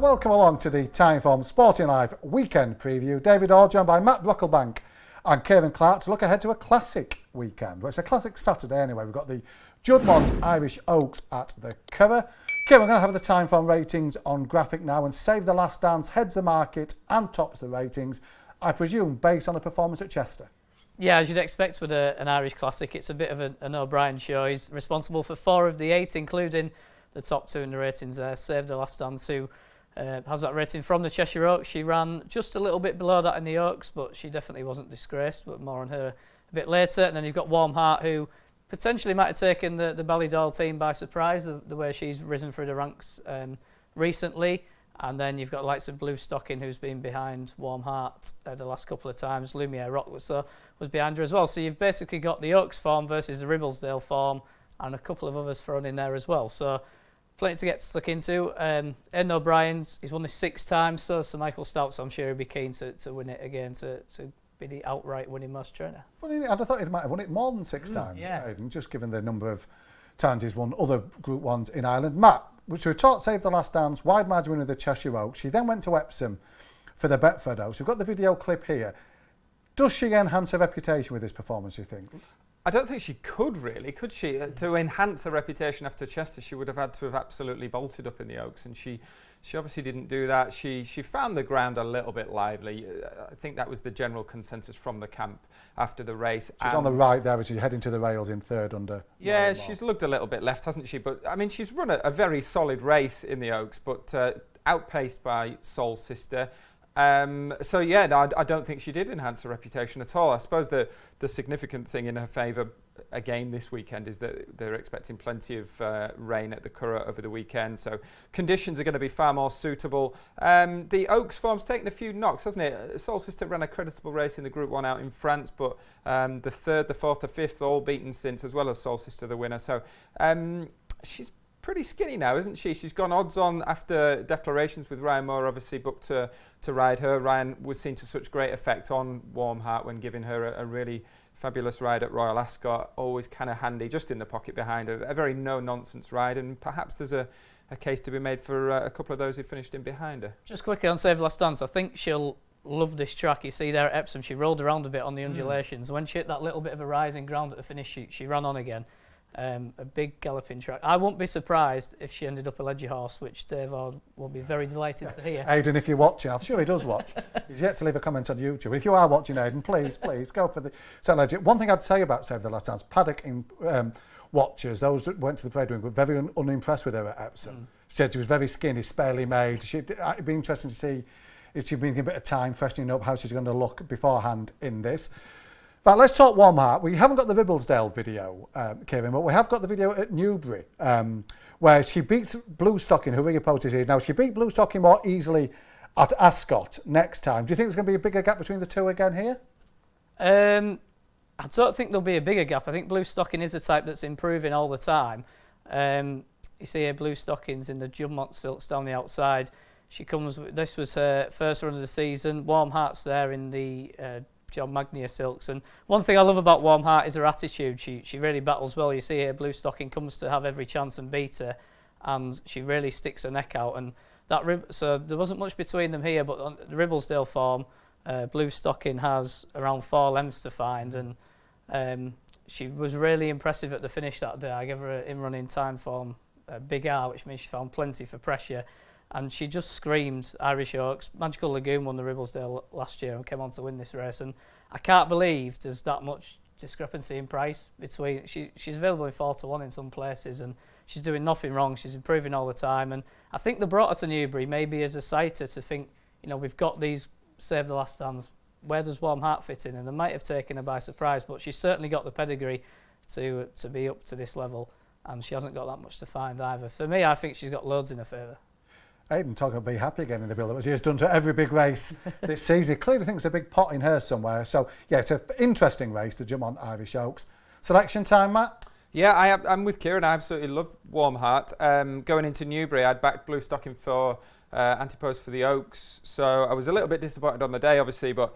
welcome along to the Timeform Sporting Life weekend preview. David Ord joined by Matt Brocklebank and Kieran to look ahead to a classic weekend. Well, it's a classic Saturday anyway. We've got the Juddmonte Irish Oaks at the Curragh. Kieran, we're going to have the Timeform ratings on graphic now, and Save the Last Dance heads the market and tops the ratings, I presume, based on a performance at Chester. Yeah, as you'd expect with an Irish classic, it's a bit of an O'Brien show. He's responsible for 4 of the 8, including the top 2 in the ratings there. Save the Last Dance, who has that rating from the Cheshire Oaks. She ran just a little bit below that in the Oaks, but she definitely wasn't disgraced, but more on her a bit later. And then you've got Warm Heart, who potentially might have taken the Ballydoyle team by surprise, the way she's risen through the ranks recently. And then you've got the likes of Blue Stocking, who's been behind Warm Heart the last couple of times. Lumiere Rock was behind her as well. So you've basically got the Oaks form versus the Ribblesdale form, and a couple of others thrown in there as well. So plenty to get stuck into. Aidan O'Brien's, he's won this 6 times, so Sir Michael Stoute, so I'm sure he'd be keen to win it again, to be the outright winning most trainer. Funny, I'd have thought he might have won it more than 6 times, yeah. Aidan, just given the number of times he's won other Group 1s in Ireland. Matt, which we taught Save the Last Dance, wide margin winner of the Cheshire Oaks. She then went to Epsom for the Betford Oaks. We've got the video clip here. Does she enhance her reputation with this performance, you think? I don't think she could really, could she? To enhance her reputation after Chester, she would have had to have absolutely bolted up in the Oaks, and she obviously didn't do that. She found the ground a little bit lively. I think that was the general consensus from the camp after the race. She's on the right there as she's heading to the rails in 3rd under. Yeah, she's looked a little bit left, hasn't she? But I mean, she's run a very solid race in the Oaks, but outpaced by Soul Sister. So yeah, no, I don't think she did enhance her reputation at all. I suppose the significant thing in her favour again this weekend is that they're expecting plenty of rain at the Curragh over the weekend, so conditions are going to be far more suitable. The Oaks form's taken a few knocks, hasn't it? Soul Sister ran a creditable race in the Group 1 out in France, but the 3rd, the 4th, the 5th all beaten since, as well as Soul Sister the winner. So she's pretty skinny now, isn't she? She's gone odds on after declarations with Ryan Moore, obviously booked to ride her. Ryan was seen to such great effect on Warm Heart when giving her a really fabulous ride at Royal Ascot, always kind of handy, just in the pocket behind her. A very no-nonsense ride, and perhaps there's a case to be made for a couple of those who finished in behind her. Just quickly on Save the Last Dance, I think she'll love this track. You see there at Epsom, she rolled around a bit on the undulations. When she hit that little bit of a rising ground at the finish, she ran on again. A big galloping track. I won't be surprised if she ended up a ledger horse, which Dave Ord will be very delighted to hear. Aidan, if you're watching, I'm sure he does watch. He's yet to leave a comment on YouTube. If you are watching, Aidan, please go for the ledger. One thing I'd say about Save the Last Dance, paddock watchers, those that went to the parade were very unimpressed with her at Epsom. She said she was very skinny, sparely made. It'd be interesting to see if she'd been a bit of time freshening up how she's going to look beforehand in this. But let's talk Warm Heart. We haven't got the Ribblesdale video, Kieran, but we have got the video at Newbury, where she beats Blue Stocking, who really posted here. Now, she beat Blue Stocking more easily at Ascot next time. Do you think there's going to be a bigger gap between the two again here? I don't think there'll be a bigger gap. I think Blue Stocking is a type that's improving all the time. You see here, Blue Stocking's in the Juddmonte silks down the outside. This was her first run of the season. Warm Heart's there in the John Magnier silks, and one thing I love about Warm Heart is her attitude. She really battles well. You see here, Blue Stocking comes to have every chance and beat her, and she really sticks her neck out. And so there wasn't much between them here, but on the Ribblesdale form, Blue Stocking has around 4 lengths to find, and she was really impressive at the finish that day. I gave her an in-running time form, a big R, which means she found plenty for pressure. And she just screamed Irish Oaks. Magical Lagoon won the Ribblesdale last year and came on to win this race. And I can't believe there's that much discrepancy in price between. She's available in 4 to 1 in some places, and she's doing nothing wrong. She's improving all the time. And I think they brought her to Newbury maybe as a sighter to think, we've got these Save the Last Dance. Where does Warm Heart fit in? And they might have taken her by surprise, but she's certainly got the pedigree to be up to this level. And she hasn't got that much to find either. For me, I think she's got loads in her favour. Aidan talking about be happy again in the build-up, as he has done to every big race this season. He clearly thinks a big pot in her somewhere. So, yeah, it's an interesting race, the Juddmonte Irish Oaks. Selection time, Matt? Yeah, I'm with Kieran. I absolutely love Warm Heart. Going into Newbury, I'd backed Blue Stocking for Antipose for the Oaks. So I was a little bit disappointed on the day, obviously, but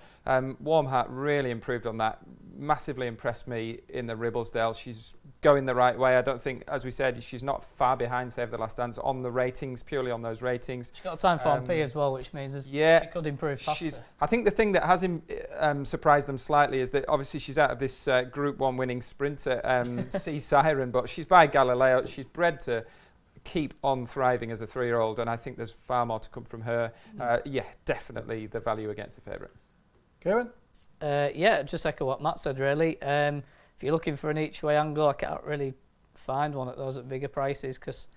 Warm Heart really improved on that. Massively impressed me in the Ribblesdale. She's going the right way. I don't think, as we said, she's not far behind Save the Last Dance on the ratings, purely on those ratings. She's got a Timeform P as well, which means she could improve faster. I think the thing that has surprised them slightly is that obviously she's out of this Group 1 winning sprinter, Sea Siren, but she's by Galileo. She's bred to keep on thriving as a 3-year-old, and I think there's far more to come from her. Definitely the value against the favourite. Kieran? Just echo what Matt said, really. If you're looking for an each-way angle, I can't really find one at those at bigger prices, because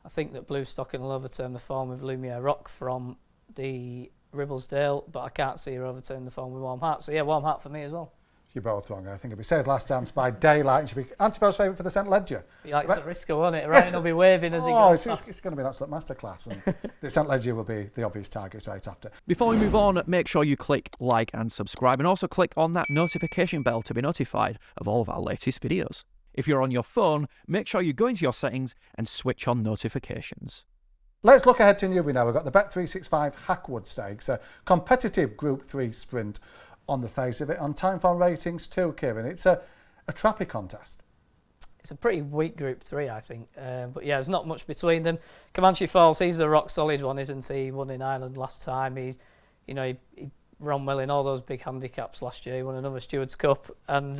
I think that Blue Stocking will overturn the form with Lumiere Rock from the Ribblesdale, but I can't see her overturn the form with Warm Heart. So, Warm Heart for me as well. You're both wrong. I think it'll be Save the Last Dance by daylight, and she'll be Antipod's favourite for the St Ledger. He likes a risker, won't it? Ryan will be waving as he goes past. It's going to be an absolute masterclass, and the St Ledger will be the obvious target right after. Before we move on, make sure you click like and subscribe, and also click on that notification bell to be notified of all of our latest videos. If you're on your phone, make sure you go into your settings and switch on notifications. Let's look ahead to Newbury now. We've got the Bet365 Hackwood Stakes, a competitive Group 3 sprint on the face of it, on Timeform ratings too, Kieran. It's a trappy contest. It's a pretty weak Group 3, I think. But there's not much between them. Comanche Falls, he's a rock solid one, isn't he? He won in Ireland last time. He ran well in all those big handicaps last year. He won another Stewards Cup. And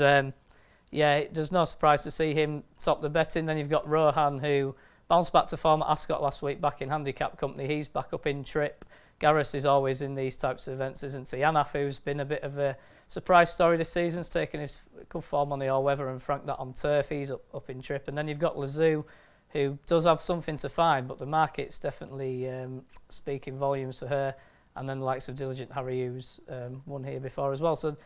there's no surprise to see him top the betting. Then you've got Rohan, who bounced back to form at Ascot last week, back in handicap company. He's back up in trip. Gareth is always in these types of events, isn't he? Anaf, who's been a bit of a surprise story this season, has taken his good form on the all-weather and franked that on turf. He's up in trip. And then you've got Lazoo, who does have something to find, but the market's definitely speaking volumes for her. And then the likes of Diligent Harry, who's won here before as well. So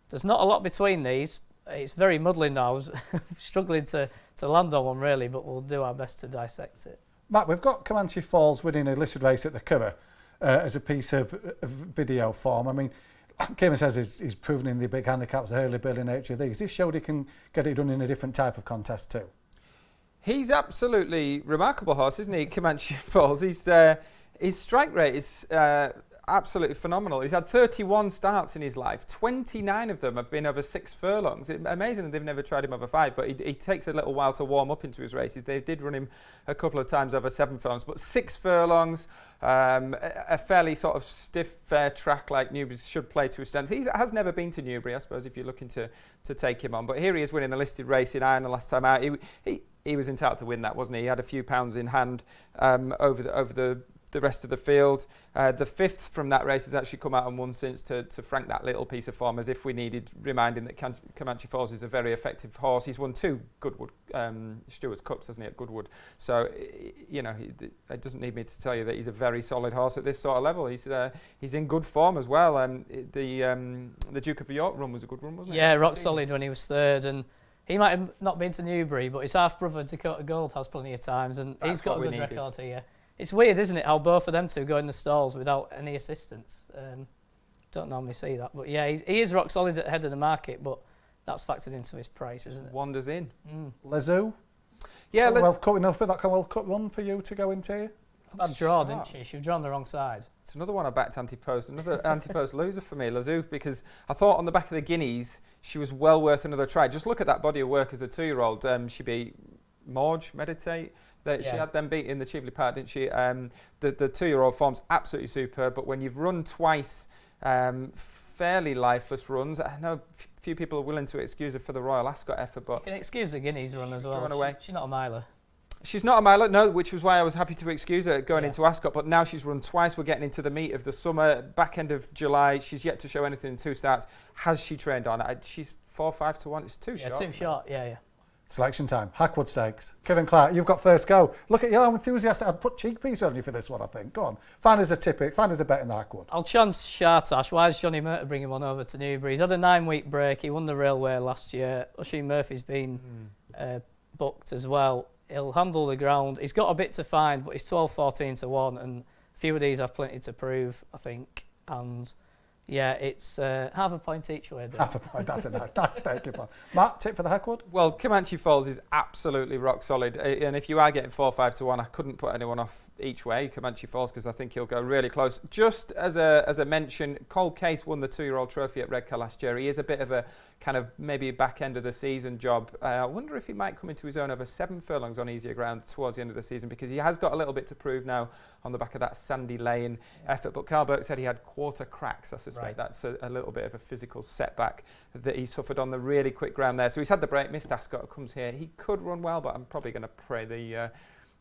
there's not a lot between these. It's very muddling now. I was struggling to land on one, really, but we'll do our best to dissect it. Matt, we've got Comanche Falls winning a listed race at the Curragh as a piece of video form. I mean, Kieran says he's proven in the big handicaps, the hurley bill in each of these. He's showed he can get it done in a different type of contest too. He's absolutely remarkable horse, isn't he, Comanche Falls? His strike rate is absolutely phenomenal. He's had 31 starts in his life. 29 of them have been over 6 furlongs. It's amazing that they've never tried him over 5, but he takes a little while to warm up into his races. They did run him a couple of times over 7 furlongs, but 6 furlongs, a fairly sort of stiff, fair track like Newbury should play to his strength. He has never been to Newbury, I suppose, if you're looking to take him on. But here he is winning a listed race in Ireland last time out. He was entitled to win that, wasn't he? He had a few pounds in hand over the rest of the field. The 5th from that race has actually come out and won since to frank that little piece of form, as if we needed reminding that Comanche Falls is a very effective horse. He's won 2 Goodwood Stewards Cups, hasn't he, at Goodwood? So, it doesn't need me to tell you that he's a very solid horse at this sort of level. He's in good form as well. The Duke of York run was a good run, wasn't it? Yeah, rock solid when he was 3rd, and he might have not been to Newbury, but his half-brother Dakota Gold has plenty of times, and he's got a good record here. It's weird, isn't it, how both of them two go in the stalls without any assistance. Don't normally see that. But yeah, he is rock solid at the head of the market, but that's factored into his price, isn't it? Wanders in. Lazoo? Yeah, World Cup, enough for that World Cup run for you to go into here? Bad draw, didn't she? She was drawn the wrong side. It's another one I backed anti-post. Another anti-post loser for me, Lazoo, because I thought on the back of the Guineas, she was well worth another try. Just look at that body of work as a 2-year-old. She beat Morge, Meditate. She had them beat in the Cheveley Park, didn't she? The 2-year-old form's absolutely superb, but when you've run twice fairly lifeless runs, I know few people are willing to excuse her for the Royal Ascot effort, but... You can excuse the Guineas run as well. She's not a miler. She's not a miler, no, which was why I was happy to excuse her going into Ascot, but now she's run twice. We're getting into the meat of the summer, back end of July. She's yet to show anything in 2 starts. Has she trained on? She's 4-5 to 1. It's too short. Yeah, too short, yeah. Selection time. Hackwood Stakes. Kevin Clark, you've got first go. Look at you, I'm enthusiastic. I'd put Cheekpiece on you for this one, I think. Go on. Find us a tip. Find us a bet in the Hackwood. I'll chance Shartash. Why is Johnny Murter bringing one over to Newbury? He's had a 9-week break. He won the Railway last year. Oisin Murphy's been booked as well. He'll handle the ground. He's got a bit to find, but he's 12-14 to 1, and a few of these have plenty to prove, I think. And yeah, it's half a point each way. Half a point, that's a nice taking point. Matt, tip for the Hackwood? Well, Comanche Falls is absolutely rock solid, and if you are getting 4-5 to 1, I couldn't put anyone off each way, Comanche Falls, because I think he'll go really close. Just as a mention, Cole Case won the 2-year-old trophy at Redcar last year. He is a bit of a kind of maybe back end of the season job. I wonder if he might come into his own over 7 furlongs on easier ground towards the end of the season, because he has got a little bit to prove now on the back of that Sandy Lane effort. But Carl Burke said he had quarter cracks. I suspect that's a little bit of a physical setback that he suffered on the really quick ground there. So he's had the break, missed Ascot, comes here. He could run well, but I'm probably going to play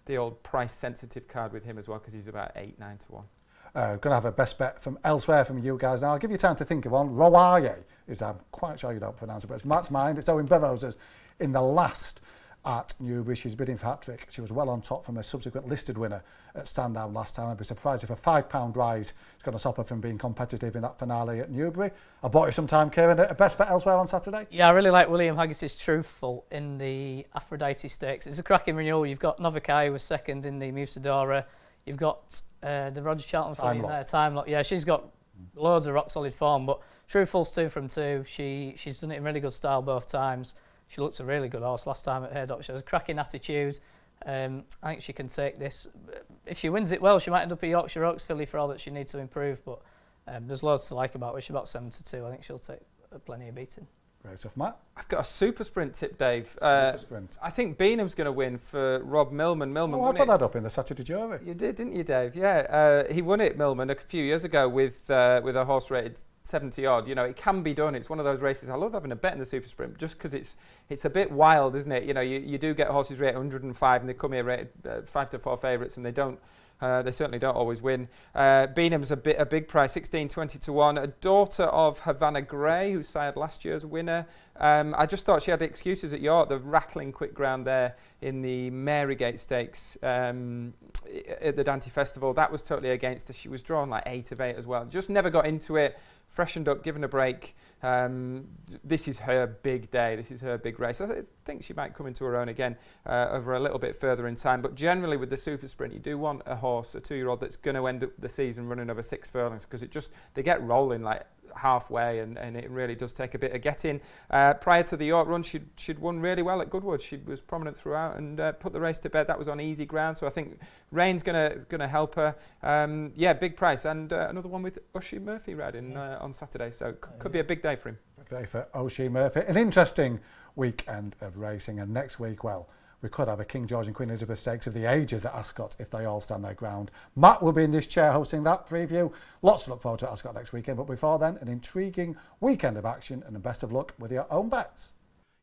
the old price-sensitive card with him as well, because he's about 8-9 to 1. Going to have a best bet from elsewhere from you guys now. I'll give you time to think of one. Roaye I'm quite sure you don't pronounce it, but it's Matt's mind. It's Owen Bevo's in the last at Newbury. She's bidding for hat-trick. She was well on top from a subsequent listed winner at Sandown last time. I'd be surprised if a £5 rise is going to stop her from being competitive in that finale at Newbury. I bought you some time, Kieran. A best bet elsewhere on Saturday? Yeah, I really like William Haggis's Truthful in the Aphrodite Stakes. It's a cracking renewal. You've got Novakai, who was second in the Musadora. You've got the Roger Charlton filly in there, Time Lock. Yeah, she's got loads of rock-solid form, but Truthful's 2 from 2. She's done it in really good style both times. She looked a really good horse last time at Haydock. She has a cracking attitude. I think she can take this. If she wins it well, she might end up a Yorkshire Oaks filly for all that she needs to improve, but there's loads to like about her. She's about 7 to 2. I think she'll take plenty of beating. Great stuff, Matt. I've got a super sprint tip, Dave. Super sprint. I think Beanham's going to win for Rob Millman. I put that up in the Saturday jury. You did, didn't you, Dave? Yeah. He won it, Millman, a few years ago with a horse rated 70 odd. You know, it can be done. It's one of those races. I love having a bet in the super sprint just because it's a bit wild, isn't it? You know, you do get horses rated 105 and they come here rated 5 to 4 favourites, and they certainly don't always win. Beanham's a big price, 16-20 to 1. A daughter of Havana Grey, who sired last year's winner. I just thought she had excuses at York. The rattling quick ground there in the Marygate Stakes at the Dante Festival, that was totally against her. She was drawn like 8 of 8 as well. Just never got into it. Freshened up, given a break. This is her big day. This is her big race. I think she might come into her own again over a little bit further in time. But generally with the super sprint, you do want a horse, a 2-year-old, that's going to end up the season running over 6 furlongs, because they get rolling like halfway, and it really does take a bit of getting. Prior to the York run, she'd won really well at Goodwood. She was prominent throughout and put the race to bed. That was on easy ground, so I think rain's gonna help her. Big price, and another one with Ushie Murphy riding on Saturday, so could be a big day for him. Big day for Ushie Murphy. An interesting weekend of racing, and next week, well, we could have a King George and Queen Elizabeth Stakes of the Ages at Ascot if they all stand their ground. Matt will be in this chair hosting that preview. Lots to look forward to at Ascot next weekend, but before then, an intriguing weekend of action, and the best of luck with your own bets.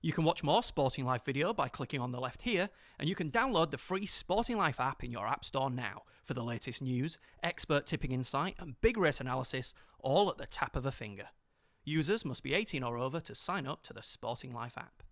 You can watch more Sporting Life video by clicking on the left here, and you can download the free Sporting Life app in your app store now for the latest news, expert tipping insight and big race analysis, all at the tap of a finger. Users must be 18 or over to sign up to the Sporting Life app.